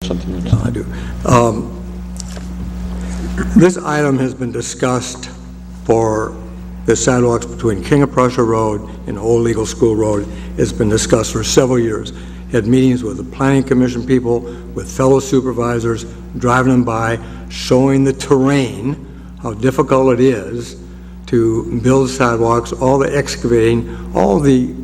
something? I do. This item has been discussed for the sidewalks between King of Prussia Road and Old Legal School Road. It's been discussed for several years. Had meetings with the Planning Commission people, with fellow supervisors, driving them by, showing the terrain, how difficult it is to build sidewalks, all the excavating, all the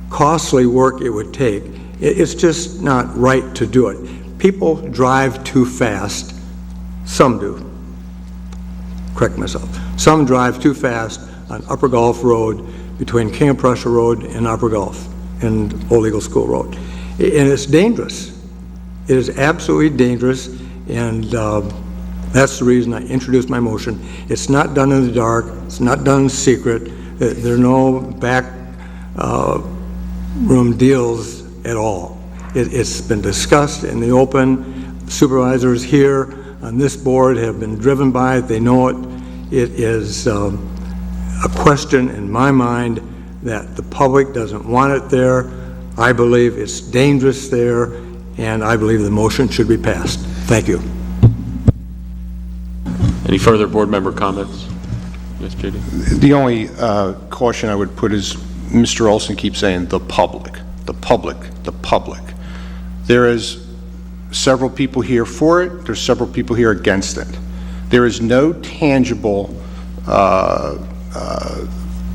costly work it would take. It's just not right to do it. People drive too fast. Some do. Correct myself. Some drive too fast on Upper Gulf Road between King of Prussia Road and Upper Gulf and Old Legal School Road. And it's dangerous. It is absolutely dangerous, and that's the reason I introduced my motion. It's not done in the dark. It's not done in secret. There are no back room deals at all. It's been discussed in the open. Supervisors here on this board have been driven by it. They know it. It is a question in my mind that the public doesn't want it there. I believe it's dangerous there, and I believe the motion should be passed. Thank you. Any further board member comments? Yes, J.D. The only caution I would put is Mr. Olson keeps saying the public, the public, the public. There is several people here for it. There's several people here against it. There is no tangible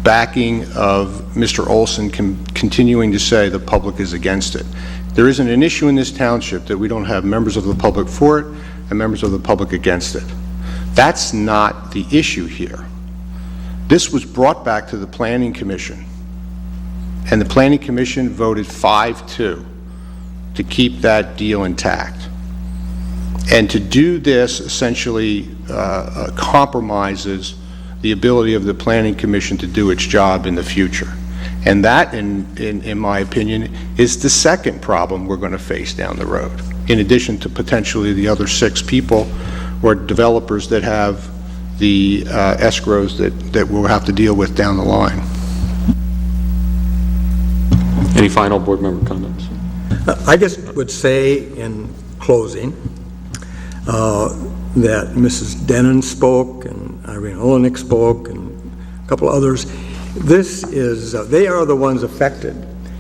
backing of Mr. Olson continuing to say the public is against it. There isn't an issue in this township that we don't have members of the public for it and members of the public against it. That's not the issue here. This was brought back to the Planning Commission, and the Planning Commission voted 5-2 to keep that deal intact. And to do this essentially compromises the ability of the Planning Commission to do its job in the future. And that, in my opinion, is the second problem we're going to face down the road, in addition to potentially the other 6 people or developers that have the escrows that we'll have to deal with down the line. Any final board member comments? I just would say in closing that Mrs. Denon spoke and Irene Olenek spoke and a couple others. This is, they are the ones affected,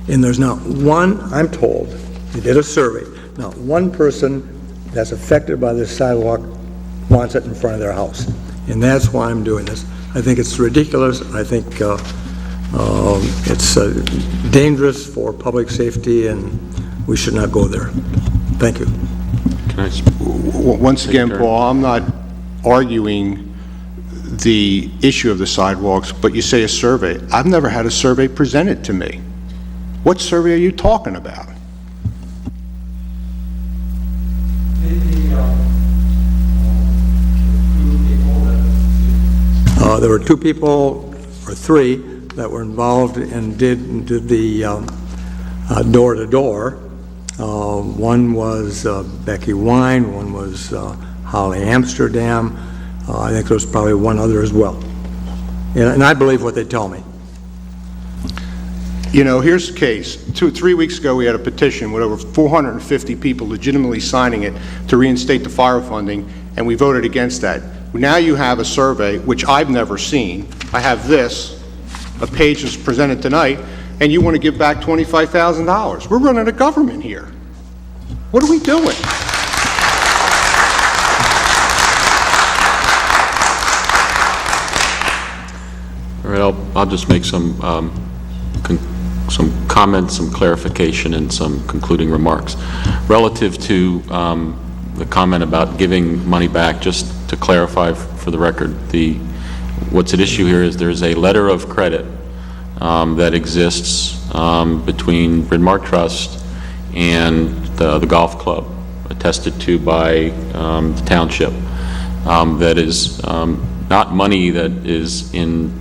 and there's not one, I'm told, they did a survey, not one person that's affected by this sidewalk wants it in front of their house. And that's why I'm doing this. I think it's ridiculous. I think it's dangerous for public safety, and we should not go there. Thank you. Can I Once again, Paul, I'm not arguing the issue of the sidewalks, but you say a survey. I've never had a survey presented to me. What survey are you talking about? There were 2 people, or 3, that were involved and did the door-to-door. One was Becky Wine, one was Holly Amsterdam. I think there was probably one other as well. And I believe what they tell me. You know, here's the case. 3 weeks ago, we had a petition with over 450 people legitimately signing it to reinstate the fire funding, and we voted against that. Now you have a survey, which I've never seen. I have this, a page that's presented tonight, and you want to give back $25,000. We're running a government here. What are we doing? All right, I'll just make some comments, some clarification, and some concluding remarks. Relative to the comment about giving money back, just to clarify for the record, what's at issue here is there's a letter of credit that exists between Bryn Mawr Trust and the golf club, attested to by the township, that is not money that is in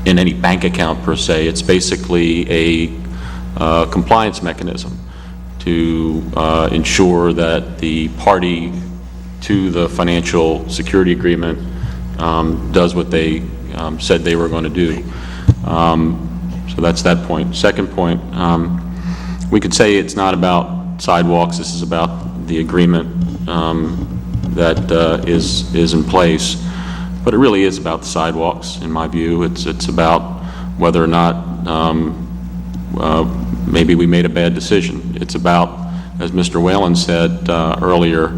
any bank account per se. It's basically a compliance mechanism to ensure that the party to the financial security agreement does what they said they were going to do. So that's that point. Second point, we could say it's not about sidewalks. This is about the agreement that is in place. But it really is about the sidewalks, in my view. It's about whether or not maybe we made a bad decision. It's about, as Mr. Whalen said earlier,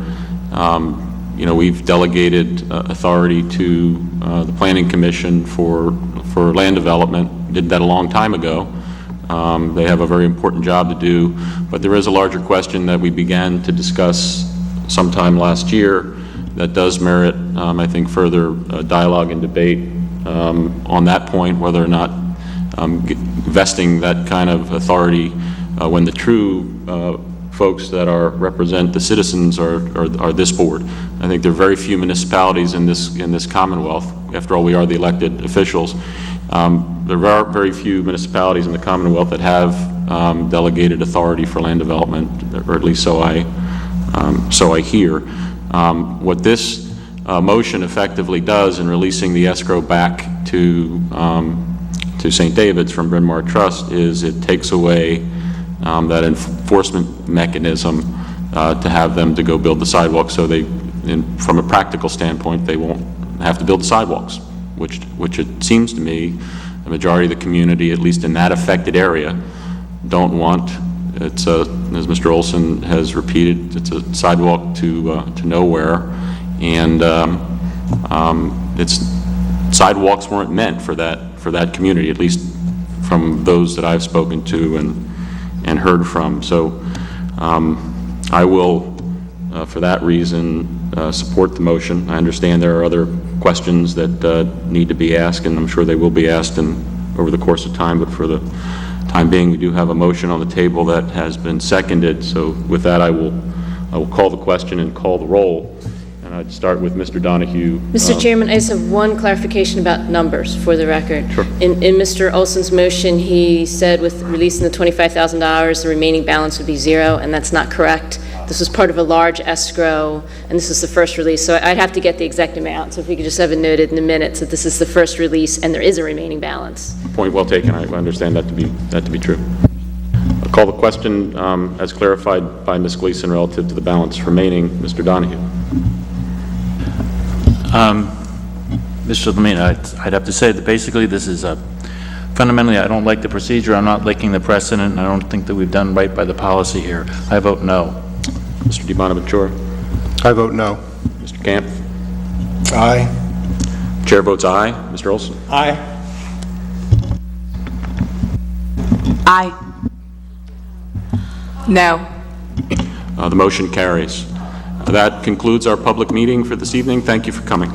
you know, we've delegated authority to the Planning Commission for land development. Did that a long time ago. They have a very important job to do, but there is a larger question that we began to discuss sometime last year that does merit, I think, further dialogue and debate on that point, whether or not vesting that kind of authority when the true folks that represent the citizens are this board. I think there are very few municipalities in this Commonwealth. After all, we are the elected officials. There are very few municipalities in the Commonwealth that have delegated authority for land development, or at least so I hear. What this motion effectively does in releasing the escrow back to St. David's from Bryn Mawr Trust is it takes away that enforcement mechanism to have them to go build the sidewalks, so from a practical standpoint, they won't have to build the sidewalks, which it seems to me the majority of the community, at least in that affected area, don't want. It's as Mr. Olson has repeated, it's a sidewalk to nowhere, and sidewalks weren't meant for that community, at least from those that I've spoken to and heard from. So I will, for that reason, support the motion. I understand there are other questions that need to be asked, and I'm sure they will be asked over the course of time, but for the time being, we do have a motion on the table that has been seconded. So with that, I will call the question and call the roll. And I'd start with Mr. Donahue. Mr. Chairman, I just have one clarification about numbers for the record. Sure. In Mr. Olson's motion, he said with releasing the $25,000, the remaining balance would be zero, and that's not correct. This was part of a large escrow, and this is the first release. So I'd have to get the exact amount. So if we could just have it noted in the minutes that this is the first release and there is a remaining balance. Point well taken. I understand that to be true. I'll call the question as clarified by Ms. Gleason relative to the balance remaining. Mr. Donahue. Mr. Lamina, I'd have to say that basically this is fundamentally, I don't like the procedure. I'm not liking the precedent, and I don't think that we've done right by the policy here. I vote no. Mr. DiBonaventura. I vote no. Mr. Camp. Aye. Chair votes aye. Mr. Olson. Aye. Aye. No. The motion carries. That concludes our public meeting for this evening. Thank you for coming.